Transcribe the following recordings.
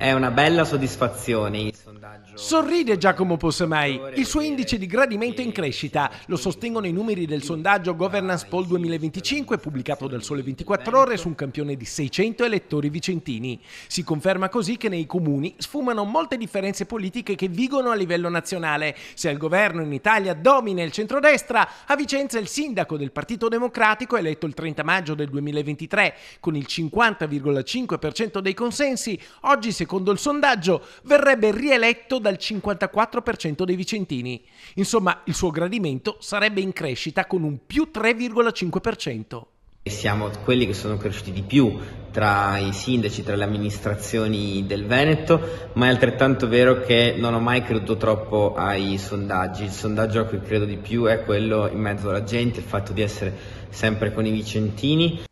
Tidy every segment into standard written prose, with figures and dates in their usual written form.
È una bella soddisfazione il sondaggio. Sorride Giacomo Possamai. Il suo indice di gradimento è in crescita. Lo sostengono i numeri del sondaggio Governance Poll 2025 pubblicato dal Sole 24 Ore su un campione di 600 elettori vicentini. Si conferma così che nei comuni sfumano molte differenze politiche che vigono a livello nazionale. Se al governo in Italia domina il centrodestra, a Vicenza il sindaco del Partito Democratico, eletto il 30 maggio del 2023 con il 50,5% dei consensi, oggi secondo il sondaggio verrebbe rieletto dal 54% dei vicentini. Insomma, il suo gradimento sarebbe in crescita con un più 3,5%. Siamo quelli che sono cresciuti di più tra i sindaci, tra le amministrazioni del Veneto, ma è altrettanto vero che non ho mai creduto troppo ai sondaggi. Il sondaggio a cui credo di più è quello in mezzo alla gente, il fatto di essere sempre con i vicentini.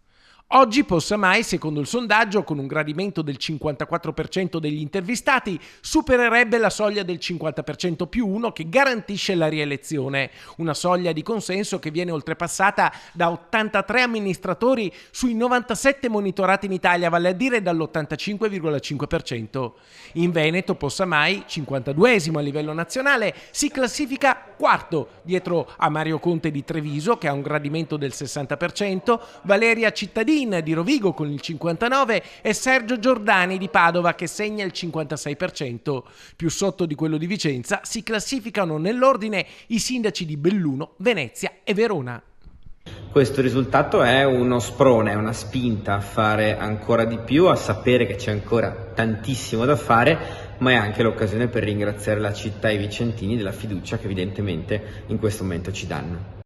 Oggi Possamai, secondo il sondaggio, con un gradimento del 54% degli intervistati, supererebbe la soglia del 50% più 1 che garantisce la rielezione, una soglia di consenso che viene oltrepassata da 83 amministratori sui 97 monitorati in Italia, vale a dire dall'85,5%. In Veneto Possamai, 52esimo a livello nazionale, si classifica quarto, dietro a Mario Conte di Treviso che ha un gradimento del 60%, Valeria Cittadini di Rovigo con il 59% e Sergio Giordani di Padova che segna il 56%. Più sotto di quello di Vicenza si classificano nell'ordine i sindaci di Belluno, Venezia e Verona. Questo risultato è uno sprone, è una spinta a fare ancora di più, a sapere che c'è ancora tantissimo da fare, ma è anche l'occasione per ringraziare la città e i vicentini della fiducia che evidentemente in questo momento ci danno.